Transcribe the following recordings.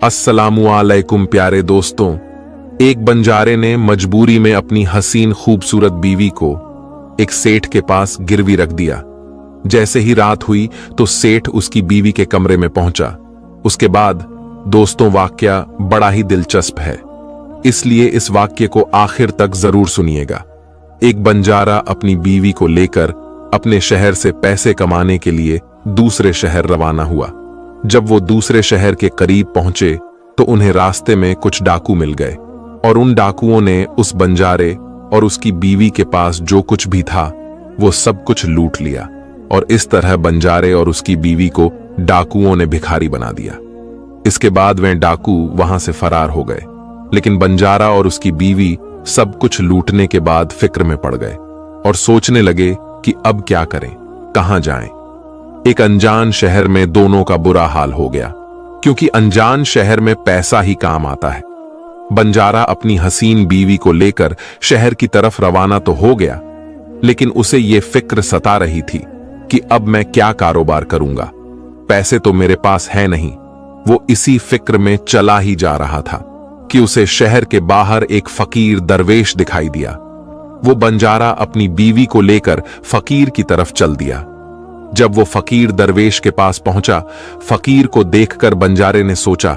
अस्सलामुअलैकुम प्यारे दोस्तों। एक बंजारे ने मजबूरी में अपनी हसीन खूबसूरत बीवी को एक सेठ के पास गिरवी रख दिया। जैसे ही रात हुई तो सेठ उसकी बीवी के कमरे में पहुंचा। उसके बाद दोस्तों, वाकया बड़ा ही दिलचस्प है, इसलिए इस वाक्य को आखिर तक जरूर सुनिएगा। एक बंजारा अपनी बीवी को लेकर अपने शहर से पैसे कमाने के लिए दूसरे शहर रवाना हुआ। जब वो दूसरे शहर के करीब पहुंचे तो उन्हें रास्ते में कुछ डाकू मिल गए और उन डाकुओं ने उस बंजारे और उसकी बीवी के पास जो कुछ भी था वो सब कुछ लूट लिया और इस तरह बंजारे और उसकी बीवी को डाकुओं ने भिखारी बना दिया। इसके बाद वे डाकू वहां से फरार हो गए, लेकिन बंजारा और उसकी बीवी सब कुछ लूटने के बाद फिक्र में पड़ गए और सोचने लगे कि अब क्या करें, कहां जाएं। एक अनजान शहर में दोनों का बुरा हाल हो गया, क्योंकि अनजान शहर में पैसा ही काम आता है। बंजारा अपनी हसीन बीवी को लेकर शहर की तरफ रवाना तो हो गया, लेकिन उसे यह फिक्र सता रही थी कि अब मैं क्या कारोबार करूंगा, पैसे तो मेरे पास है नहीं। वो इसी फिक्र में चला ही जा रहा था कि उसे शहर के बाहर एक फकीर दरवेश दिखाई दिया। वो बंजारा अपनी बीवी को लेकर फकीर की तरफ चल दिया। जब वो फकीर दरवेश के पास पहुंचा, फकीर को देखकर बंजारे ने सोचा,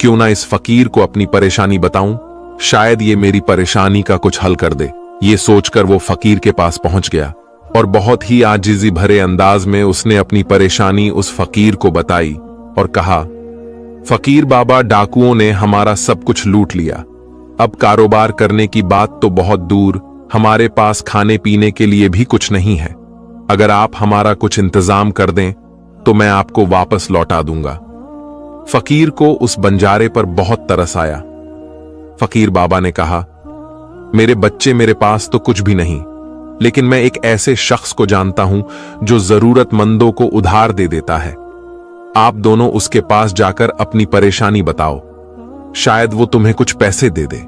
क्यों ना इस फकीर को अपनी परेशानी बताऊं, शायद ये मेरी परेशानी का कुछ हल कर दे। ये सोचकर वो फकीर के पास पहुंच गया और बहुत ही आजिजी भरे अंदाज में उसने अपनी परेशानी उस फकीर को बताई और कहा, फकीर बाबा, डाकुओं ने हमारा सब कुछ लूट लिया। अब कारोबार करने की बात तो बहुत दूर, हमारे पास खाने पीने के लिए भी कुछ नहीं है। अगर आप हमारा कुछ इंतजाम कर दें तो मैं आपको वापस लौटा दूंगा। फकीर को उस बंजारे पर बहुत तरस आया। फकीर बाबा ने कहा, मेरे बच्चे, मेरे पास तो कुछ भी नहीं, लेकिन मैं एक ऐसे शख्स को जानता हूं जो जरूरतमंदों को उधार दे देता है। आप दोनों उसके पास जाकर अपनी परेशानी बताओ, शायद वो तुम्हें कुछ पैसे दे दे।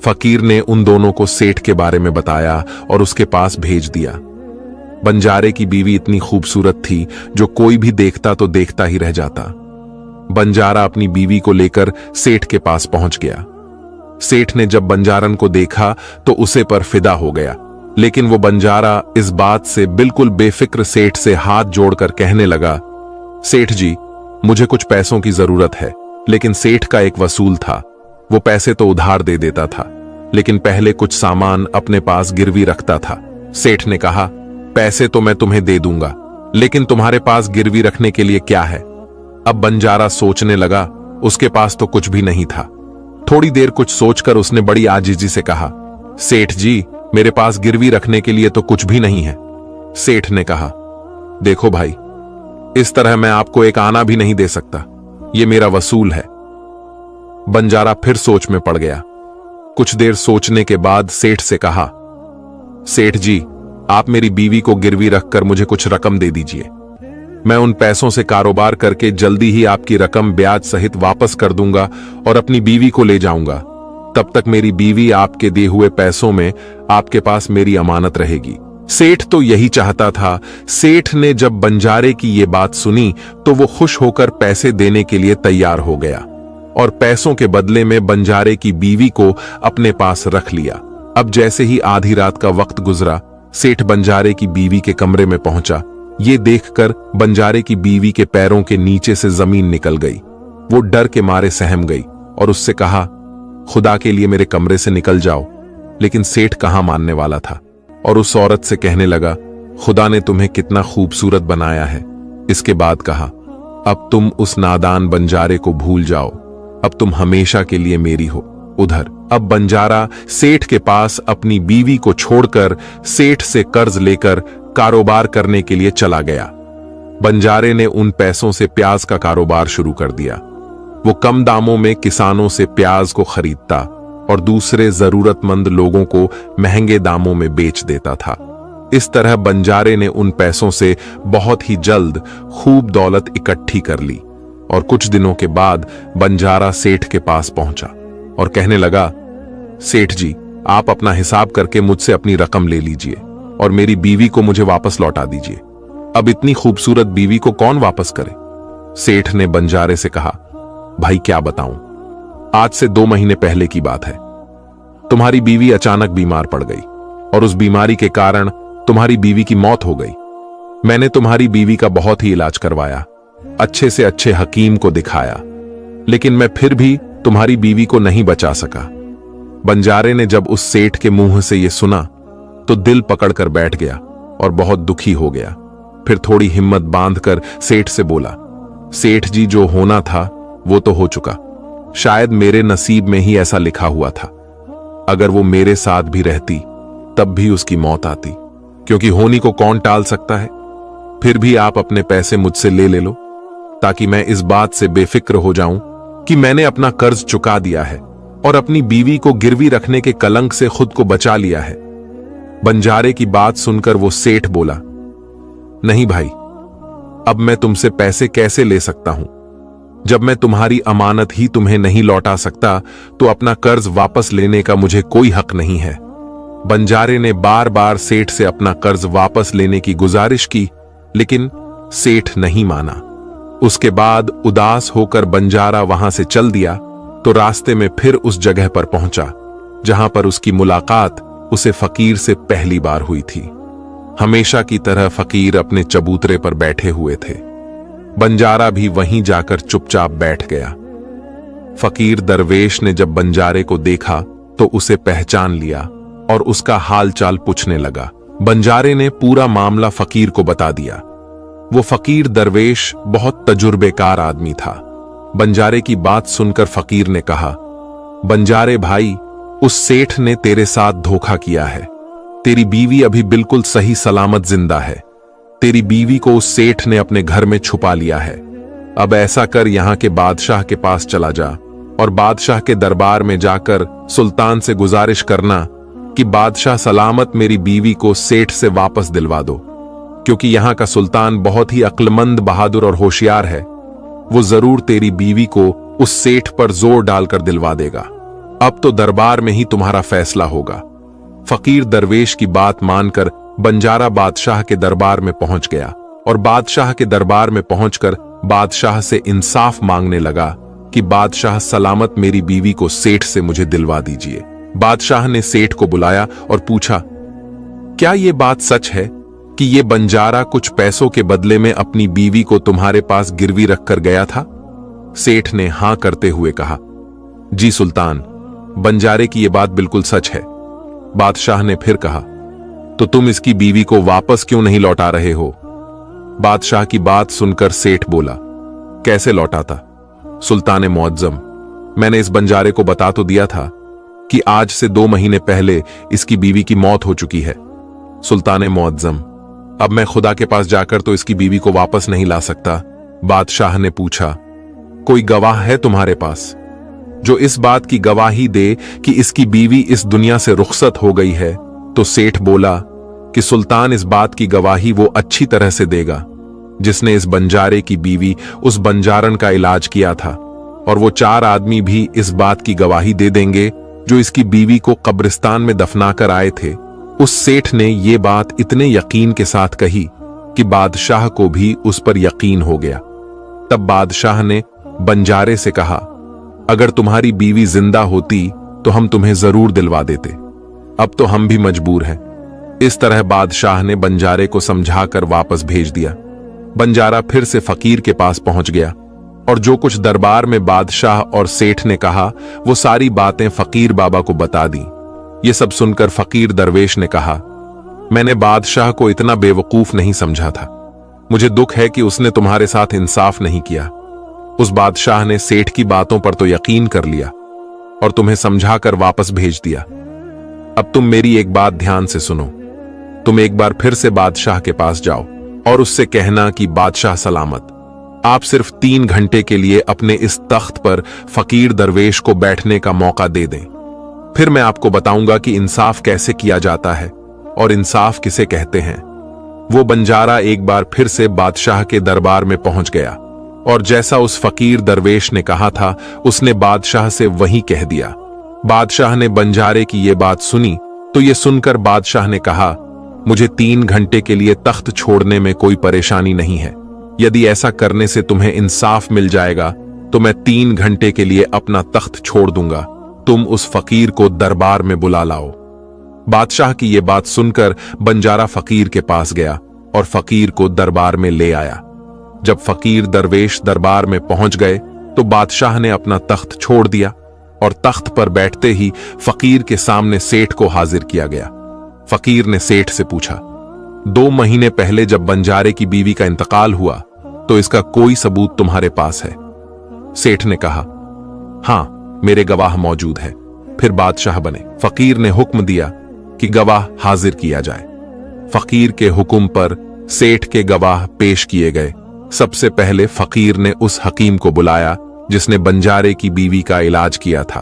फकीर ने उन दोनों को सेठ के बारे में बताया और उसके पास भेज दिया। बंजारे की बीवी इतनी खूबसूरत थी जो कोई भी देखता तो देखता ही रह जाता। बंजारा अपनी बीवी को लेकर सेठ के पास पहुंच गया। सेठ ने जब बंजारन को देखा तो उसे पर फिदा हो गया, लेकिन वो बंजारा इस बात से बिल्कुल बेफिक्र सेठ से हाथ जोड़कर कहने लगा, सेठ जी, मुझे कुछ पैसों की जरूरत है। लेकिन सेठ का एक वसूल था, वो पैसे तो उधार दे देता था, लेकिन पहले कुछ सामान अपने पास गिरवी रखता था। सेठ ने कहा, पैसे तो मैं तुम्हें दे दूंगा, लेकिन तुम्हारे पास गिरवी रखने के लिए क्या है? अब बंजारा सोचने लगा, उसके पास तो कुछ भी नहीं था। थोड़ी देर कुछ सोचकर उसने बड़ी आजिजी से कहा, सेठ जी, मेरे पास गिरवी रखने के लिए तो कुछ भी नहीं है। सेठ ने कहा, देखो भाई, इस तरह मैं आपको एक आना भी नहीं दे सकता, ये मेरा वसूल है। बंजारा फिर सोच में पड़ गया। कुछ देर सोचने के बाद सेठ से कहा, सेठ जी, आप मेरी बीवी को गिरवी रखकर मुझे कुछ रकम दे दीजिए। मैं उन पैसों से कारोबार करके जल्दी ही आपकी रकम ब्याज सहित वापस कर दूंगा और अपनी बीवी को ले जाऊंगा। तब तक मेरी बीवी आपके दिए हुए पैसों में आपके पास मेरी अमानत रहेगी। सेठ तो यही चाहता था। सेठ ने जब बंजारे की ये बात सुनी तो वो खुश होकर पैसे देने के लिए तैयार हो गया और पैसों के बदले में बंजारे की बीवी को अपने पास रख लिया। अब जैसे ही आधी रात का वक्त गुजरा, सेठ बंजारे की बीवी के कमरे में पहुंचा। ये देखकर बंजारे की बीवी के पैरों के नीचे से जमीन निकल गई। वो डर के मारे सहम गई और उससे कहा, खुदा के लिए मेरे कमरे से निकल जाओ। लेकिन सेठ कहां मानने वाला था और उस औरत से कहने लगा, खुदा ने तुम्हें कितना खूबसूरत बनाया है। इसके बाद कहा, अब तुम उस नादान बंजारे को भूल जाओ, अब तुम हमेशा के लिए मेरी हो। उधर अब बंजारा सेठ के पास अपनी बीवी को छोड़कर सेठ से कर्ज लेकर कारोबार करने के लिए चला गया। बंजारे ने उन पैसों से प्याज का कारोबार शुरू कर दिया। वो कम दामों में किसानों से प्याज को खरीदता और दूसरे जरूरतमंद लोगों को महंगे दामों में बेच देता था। इस तरह बंजारे ने उन पैसों से बहुत ही जल्द खूब दौलत इकट्ठी कर ली और कुछ दिनों के बाद बंजारा सेठ के पास पहुंचा और कहने लगा, सेठ जी, आप अपना हिसाब करके मुझसे अपनी रकम ले लीजिए और मेरी बीवी को मुझे वापस लौटा दीजिए। अब इतनी खूबसूरत बीवी को कौन वापस करे? सेठ ने बंजारे से कहा, भाई क्या बताऊं, आज से 2 महीने पहले की बात है। तुम्हारी बीवी अचानक बीमार पड़ गई और उस बीमारी के कारण तुम्हारी बीवी की मौत हो गई। मैंने तुम्हारी बीवी का बहुत ही इलाज करवाया, अच्छे से अच्छे हकीम को दिखाया, लेकिन मैं फिर भी तुम्हारी बीवी को नहीं बचा सका। बंजारे ने जब उस सेठ के मुंह से यह सुना तो दिल पकड़कर बैठ गया और बहुत दुखी हो गया। फिर थोड़ी हिम्मत बांधकर सेठ से बोला, सेठ जी, जो होना था वो तो हो चुका। शायद मेरे नसीब में ही ऐसा लिखा हुआ था। अगर वो मेरे साथ भी रहती तब भी उसकी मौत आती, क्योंकि होनी को कौन टाल सकता है। फिर भी आप अपने पैसे मुझसे ले लो, ताकि मैं इस बात से बेफिक्र हो जाऊं कि मैंने अपना कर्ज चुका दिया है और अपनी बीवी को गिरवी रखने के कलंक से खुद को बचा लिया है। बंजारे की बात सुनकर वो सेठ बोला, नहीं भाई, अब मैं तुमसे पैसे कैसे ले सकता हूं? जब मैं तुम्हारी अमानत ही तुम्हें नहीं लौटा सकता तो अपना कर्ज वापस लेने का मुझे कोई हक नहीं है। बंजारे ने बार बार सेठ से अपना कर्ज वापस लेने की गुजारिश की, लेकिन सेठ नहीं माना। उसके बाद उदास होकर बंजारा वहां से चल दिया तो रास्ते में फिर उस जगह पर पहुंचा जहां पर उसकी मुलाकात उसे फकीर से पहली बार हुई थी। हमेशा की तरह फकीर अपने चबूतरे पर बैठे हुए थे। बंजारा भी वहीं जाकर चुपचाप बैठ गया। फकीर दरवेश ने जब बंजारे को देखा तो उसे पहचान लिया और उसका हालचाल पूछने लगा। बंजारे ने पूरा मामला फकीर को बता दिया। वो फकीर दरवेश बहुत तजुर्बेकार आदमी था। बंजारे की बात सुनकर फकीर ने कहा, बंजारे भाई, उस सेठ ने तेरे साथ धोखा किया है। तेरी बीवी अभी बिल्कुल सही सलामत जिंदा है। तेरी बीवी को उस सेठ ने अपने घर में छुपा लिया है। अब ऐसा कर, यहां के बादशाह के पास चला जा और बादशाह के दरबार में जाकर सुल्तान से गुजारिश करना कि बादशाह सलामत मेरी बीवी को सेठ से वापस दिलवा दो, क्योंकि यहां का सुल्तान बहुत ही अक्लमंद, बहादुर और होशियार है। वो जरूर तेरी बीवी को उस सेठ पर जोर डालकर दिलवा देगा। अब तो दरबार में ही तुम्हारा फैसला होगा। फकीर दरवेश की बात मानकर बंजारा बादशाह के दरबार में पहुंच गया और बादशाह के दरबार में पहुंचकर बादशाह से इंसाफ मांगने लगा कि बादशाह सलामत मेरी बीवी को सेठ से मुझे दिलवा दीजिए। बादशाह ने सेठ को बुलाया और पूछा, क्या यह बात सच है कि यह बंजारा कुछ पैसों के बदले में अपनी बीवी को तुम्हारे पास गिरवी रखकर गया था? सेठ ने हां करते हुए कहा, जी सुल्तान, बंजारे की यह बात बिल्कुल सच है। बादशाह ने फिर कहा, तो तुम इसकी बीवी को वापस क्यों नहीं लौटा रहे हो? बादशाह की बात सुनकर सेठ बोला, कैसे लौटाता? सुल्तान मुअज्जम, मैंने इस बंजारे को बता तो दिया था कि आज से 2 महीने पहले इसकी बीवी की मौत हो चुकी है। सुल्तान मुअज्जम, अब मैं खुदा के पास जाकर तो इसकी बीवी को वापस नहीं ला सकता। बादशाह ने पूछा, कोई गवाह है तुम्हारे पास जो इस बात की गवाही दे कि इसकी बीवी इस दुनिया से रुखसत हो गई है? तो सेठ बोला कि सुल्तान, इस बात की गवाही वो अच्छी तरह से देगा जिसने इस बंजारे की बीवी उस बंजारन का इलाज किया था, और वो 4 आदमी भी इस बात की गवाही दे देंगे जो इसकी बीवी को कब्रिस्तान में दफनाकर आए थे। उस सेठ ने ये बात इतने यकीन के साथ कही कि बादशाह को भी उस पर यकीन हो गया। तब बादशाह ने बंजारे से कहा, अगर तुम्हारी बीवी जिंदा होती तो हम तुम्हें जरूर दिलवा देते, अब तो हम भी मजबूर हैं। इस तरह बादशाह ने बंजारे को समझाकर वापस भेज दिया। बंजारा फिर से फकीर के पास पहुंच गया और जो कुछ दरबार में बादशाह और सेठ ने कहा वो सारी बातें फकीर बाबा को बता दी। ये सब सुनकर फकीर दरवेश ने कहा, मैंने बादशाह को इतना बेवकूफ नहीं समझा था। मुझे दुख है कि उसने तुम्हारे साथ इंसाफ नहीं किया। उस बादशाह ने सेठ की बातों पर तो यकीन कर लिया और तुम्हें समझाकर वापस भेज दिया। अब तुम मेरी एक बात ध्यान से सुनो। तुम एक बार फिर से बादशाह के पास जाओ और उससे कहना कि बादशाह सलामत, आप सिर्फ 3 घंटे के लिए अपने इस तख्त पर फकीर दरवेश को बैठने का मौका दे दें। फिर मैं आपको बताऊंगा कि इंसाफ कैसे किया जाता है और इंसाफ किसे कहते हैं। वो बंजारा एक बार फिर से बादशाह के दरबार में पहुंच गया और जैसा उस फकीर दरवेश ने कहा था उसने बादशाह से वही कह दिया। बादशाह ने बंजारे की ये बात सुनी तो ये सुनकर बादशाह ने कहा, मुझे 3 घंटे के लिए तख्त छोड़ने में कोई परेशानी नहीं है। यदि ऐसा करने से तुम्हें इंसाफ मिल जाएगा तो मैं 3 घंटे के लिए अपना तख्त छोड़ दूंगा। तुम उस फकीर को दरबार में बुला लाओ। बादशाह की यह बात सुनकर बंजारा फकीर के पास गया और फकीर को दरबार में ले आया। जब फकीर दरवेश दरबार में पहुंच गए तो बादशाह ने अपना तख्त छोड़ दिया और तख्त पर बैठते ही फकीर के सामने सेठ को हाजिर किया गया। फकीर ने सेठ से पूछा, 2 महीने पहले जब बंजारे की बीवी का इंतकाल हुआ तो इसका कोई सबूत तुम्हारे पास है? सेठ ने कहा, हां, मेरे गवाह मौजूद हैं। फिर बादशाह बने। फकीर ने हुक्म दिया कि गवाह हाजिर किया जाए। फकीर के हुक्म पर सेठ के गवाह पेश किए गए। सबसे पहले फकीर ने उस हकीम को बुलाया जिसने बंजारे की बीवी का इलाज किया था।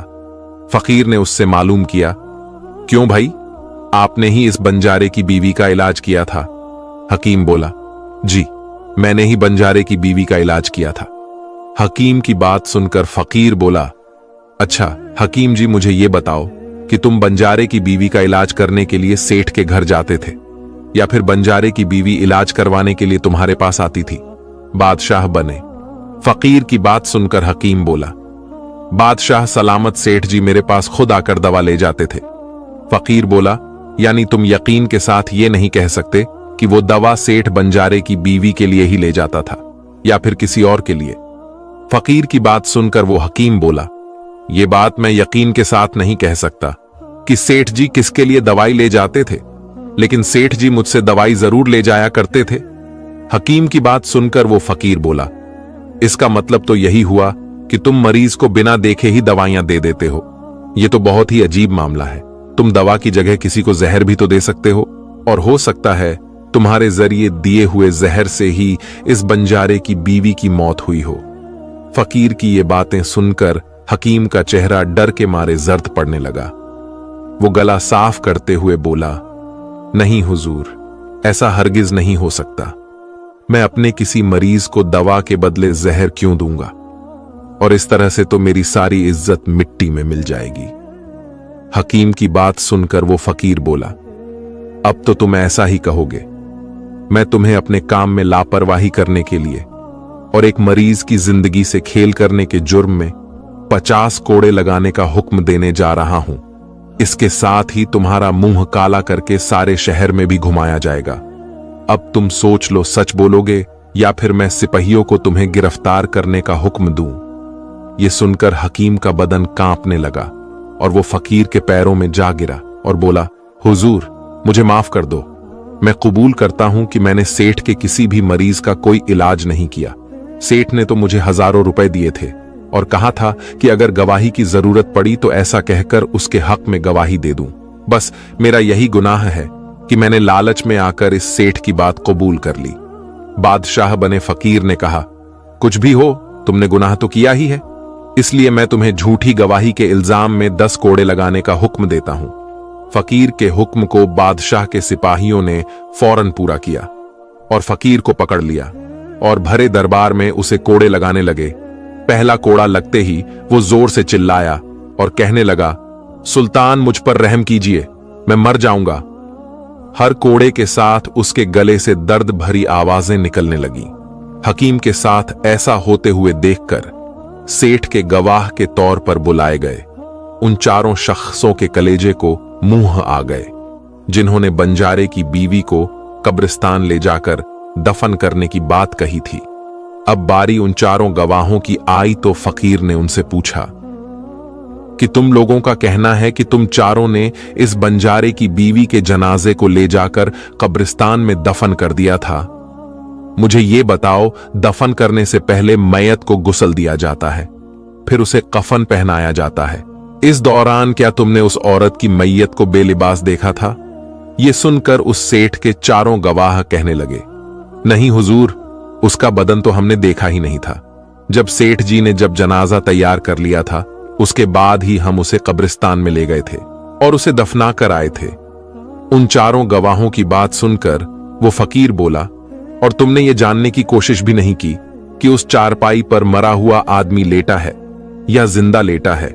फकीर ने उससे मालूम किया, क्यों भाई, आपने ही इस बंजारे की बीवी का इलाज किया था? हकीम बोला, जी, मैंने ही बंजारे की बीवी का इलाज किया था। हकीम की बात सुनकर फकीर बोला, अच्छा हकीम जी, मुझे ये बताओ कि तुम बंजारे की बीवी का इलाज करने के लिए सेठ के घर जाते थे या फिर बंजारे की बीवी इलाज करवाने के लिए तुम्हारे पास आती थी? बादशाह बने। फकीर की बात सुनकर हकीम बोला, बादशाह सलामत, सेठ जी मेरे पास खुद आकर दवा ले जाते थे। फकीर बोला, यानी तुम यकीन के साथ ये नहीं कह सकते कि वो दवा सेठ बंजारे की बीवी के लिए ही ले जाता था या फिर किसी और के लिए? फकीर की बात सुनकर वो हकीम बोला, ये बात मैं यकीन के साथ नहीं कह सकता कि सेठ जी किसके लिए दवाई ले जाते थे, लेकिन सेठ जी मुझसे दवाई जरूर ले जाया करते थे। हकीम की बात सुनकर वो फकीर बोला, इसका मतलब तो यही हुआ कि तुम मरीज को बिना देखे ही दवाइयां दे देते हो। यह तो बहुत ही अजीब मामला है। तुम दवा की जगह किसी को जहर भी तो दे सकते हो, और हो सकता है तुम्हारे जरिए दिए हुए जहर से ही इस बंजारे की बीवी की मौत हुई हो। फकीर की ये बातें सुनकर हकीम का चेहरा डर के मारे जर्द पड़ने लगा। वो गला साफ करते हुए बोला, नहीं हुजूर, ऐसा हरगिज नहीं हो सकता। मैं अपने किसी मरीज को दवा के बदले जहर क्यों दूंगा, और इस तरह से तो मेरी सारी इज्जत मिट्टी में मिल जाएगी। हकीम की बात सुनकर वो फकीर बोला, अब तो तुम ऐसा ही कहोगे। मैं तुम्हें अपने काम में लापरवाही करने के लिए और एक मरीज की जिंदगी से खेल करने के जुर्म में 50 कोड़े लगाने का हुक्म देने जा रहा हूं। इसके साथ ही तुम्हारा मुंह काला करके सारे शहर में भी घुमाया जाएगा। अब तुम सोच लो, सच बोलोगे या फिर मैं सिपाहियों को तुम्हें गिरफ्तार करने का हुक्म दूं। यह सुनकर हकीम का बदन कांपने लगा और वो फकीर के पैरों में जा गिरा और बोला, हुजूर, मुझे माफ कर दो। मैं कबूल करता हूं कि मैंने सेठ के किसी भी मरीज का कोई इलाज नहीं किया। सेठ ने तो मुझे हजारों रुपए दिए थे और कहा था कि अगर गवाही की जरूरत पड़ी तो ऐसा कहकर उसके हक में गवाही दे दूं। बस मेरा यही गुनाह है कि मैंने लालच में आकर इस सेठ की बात कबूल कर ली। बादशाह बने फकीर ने कहा, कुछ भी हो, तुमने गुनाह तो किया ही है, इसलिए मैं तुम्हें झूठी गवाही के इल्जाम में 10 कोड़े लगाने का हुक्म देता हूं। फकीर के हुक्म को बादशाह के सिपाहियों ने फौरन पूरा किया और फकीर को पकड़ लिया और भरे दरबार में उसे कोड़े लगाने लगे। पहला कोड़ा लगते ही वो जोर से चिल्लाया और कहने लगा, सुल्तान, मुझ पर रहम कीजिए, मैं मर जाऊंगा। हर कोड़े के साथ उसके गले से दर्द भरी आवाजें निकलने लगी। हकीम के साथ ऐसा होते हुए देखकर सेठ के गवाह के तौर पर बुलाए गए उन चारों शख्सों के कलेजे को मुंह आ गए जिन्होंने बंजारे की बीवी को कब्रिस्तान ले जाकर दफन करने की बात कही थी। अब बारी उन चारों गवाहों की आई तो फकीर ने उनसे पूछा कि तुम लोगों का कहना है कि तुम चारों ने इस बंजारे की बीवी के जनाजे को ले जाकर कब्रिस्तान में दफन कर दिया था। मुझे ये बताओ, दफन करने से पहले मैयत को गुस्ल दिया जाता है, फिर उसे कफन पहनाया जाता है। इस दौरान क्या तुमने उस औरत की मैयत को बेलिबास देखा था? ये सुनकर उस सेठ के चारों गवाह कहने लगे, नहीं हुजूर, उसका बदन तो हमने देखा ही नहीं था। जब सेठ जी ने जब जनाजा तैयार कर लिया था, उसके बाद ही हम उसे कब्रिस्तान में ले गए थे और उसे दफना कर आए थे। उन चारों गवाहों की बात सुनकर वो फकीर बोला, और तुमने ये जानने की कोशिश भी नहीं की कि उस चारपाई पर मरा हुआ आदमी लेटा है या जिंदा लेटा है?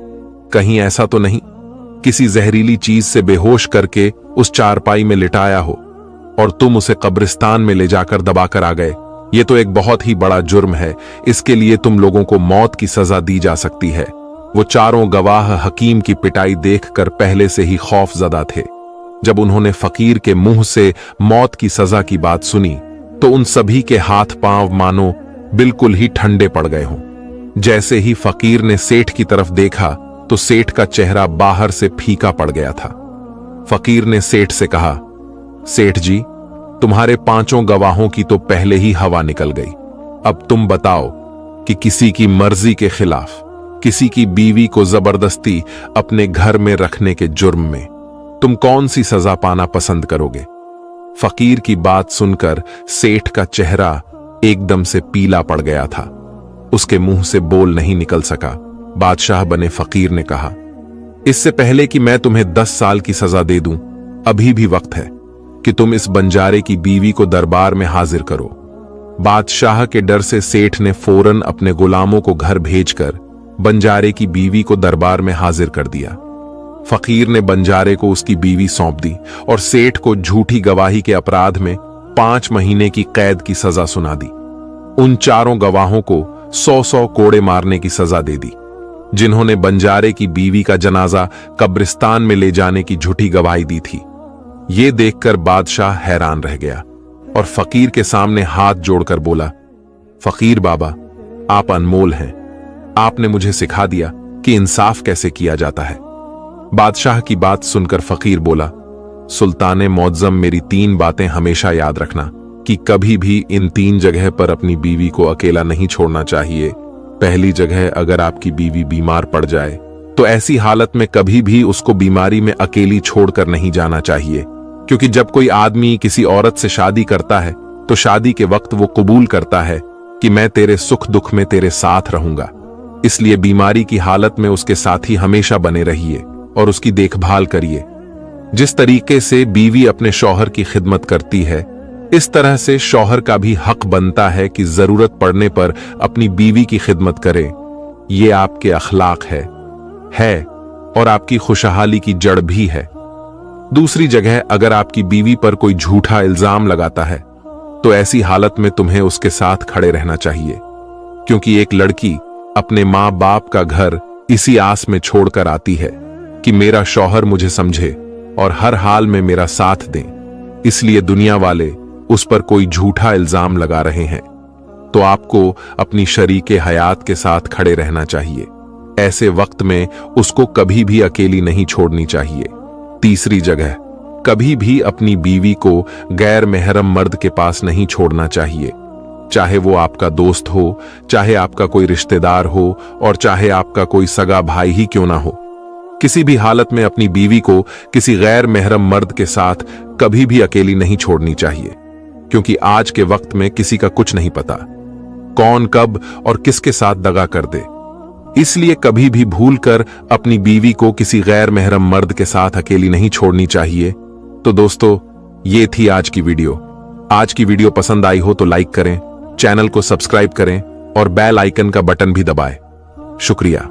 कहीं ऐसा तो नहीं किसी जहरीली चीज से बेहोश करके उस चारपाई में लिटाया हो और तुम उसे कब्रिस्तान में ले जाकर दबाकर आ गए? ये तो एक बहुत ही बड़ा जुर्म है, इसके लिए तुम लोगों को मौत की सजा दी जा सकती है। वो चारों गवाह हकीम की पिटाई देखकर पहले से ही खौफजदा थे। जब उन्होंने फकीर के मुंह से मौत की सजा की बात सुनी तो उन सभी के हाथ पांव मानो बिल्कुल ही ठंडे पड़ गए हों। जैसे ही फकीर ने सेठ की तरफ देखा तो सेठ का चेहरा बाहर से फीका पड़ गया था। फकीर ने सेठ से कहा, सेठ जी, तुम्हारे 5 गवाहों की तो पहले ही हवा निकल गई। अब तुम बताओ कि किसी की मर्जी के खिलाफ किसी की बीवी को जबरदस्ती अपने घर में रखने के जुर्म में तुम कौन सी सजा पाना पसंद करोगे? फकीर की बात सुनकर सेठ का चेहरा एकदम से पीला पड़ गया था। उसके मुंह से बोल नहीं निकल सका। बादशाह बने फकीर ने कहा, इससे पहले कि मैं तुम्हें 10 साल की सजा दे दूं, अभी भी वक्त है कि तुम इस बंजारे की बीवी को दरबार में हाजिर करो। बादशाह के डर से सेठ ने फौरन अपने गुलामों को घर भेजकर बंजारे की बीवी को दरबार में हाजिर कर दिया। फकीर ने बंजारे को उसकी बीवी सौंप दी और सेठ को झूठी गवाही के अपराध में 5 महीने की कैद की सजा सुना दी। उन चारों गवाहों को 100-100 कोड़े मारने की सजा दे दी, जिन्होंने बंजारे की बीवी का जनाजा कब्रिस्तान में ले जाने की झूठी गवाही दी थी। ये देखकर बादशाह हैरान रह गया और फकीर के सामने हाथ जोड़कर बोला, फकीर बाबा, आप अनमोल हैं। आपने मुझे सिखा दिया कि इंसाफ कैसे किया जाता है। बादशाह की बात सुनकर फकीर बोला, सुल्ताने मौज्जम, मेरी 3 बातें हमेशा याद रखना कि कभी भी इन 3 जगह पर अपनी बीवी को अकेला नहीं छोड़ना चाहिए। पहली जगह, अगर आपकी बीवी बीमार पड़ जाए तो ऐसी हालत में कभी भी उसको बीमारी में अकेली छोड़कर नहीं जाना चाहिए, क्योंकि जब कोई आदमी किसी औरत से शादी करता है तो शादी के वक्त वो कबूल करता है कि मैं तेरे सुख दुख में तेरे साथ रहूंगा। इसलिए बीमारी की हालत में उसके साथ ही हमेशा बने रहिए और उसकी देखभाल करिए। जिस तरीके से बीवी अपने शौहर की खिदमत करती है, इस तरह से शौहर का भी हक बनता है कि जरूरत पड़ने पर अपनी बीवी की खिदमत करे। ये आपके अखलाक है और आपकी खुशहाली की जड़ भी है। दूसरी जगह, अगर आपकी बीवी पर कोई झूठा इल्जाम लगाता है तो ऐसी हालत में तुम्हें उसके साथ खड़े रहना चाहिए, क्योंकि एक लड़की अपने माँ बाप का घर इसी आस में छोड़कर आती है कि मेरा शौहर मुझे समझे और हर हाल में मेरा साथ दें। इसलिए दुनिया वाले उस पर कोई झूठा इल्जाम लगा रहे हैं तो आपको अपनी शरीके हयात के साथ खड़े रहना चाहिए। ऐसे वक्त में उसको कभी भी अकेली नहीं छोड़नी चाहिए। तीसरी जगह, कभी भी अपनी बीवी को गैर महरम मर्द के पास नहीं छोड़ना चाहिए, चाहे वो आपका दोस्त हो, चाहे आपका कोई रिश्तेदार हो और चाहे आपका कोई सगा भाई ही क्यों ना हो। किसी भी हालत में अपनी बीवी को किसी गैर महरम मर्द के साथ कभी भी अकेली नहीं छोड़नी चाहिए, क्योंकि आज के वक्त में किसी का कुछ नहीं पता, कौन कब और किसके साथ दगा कर दे। इसलिए कभी भी भूलकर अपनी बीवी को किसी गैर महरम मर्द के साथ अकेली नहीं छोड़नी चाहिए। तो दोस्तों, ये थी आज की वीडियो। आज की वीडियो पसंद आई हो तो लाइक करें, चैनल को सब्सक्राइब करें और बेल आइकन का बटन भी दबाएं। शुक्रिया।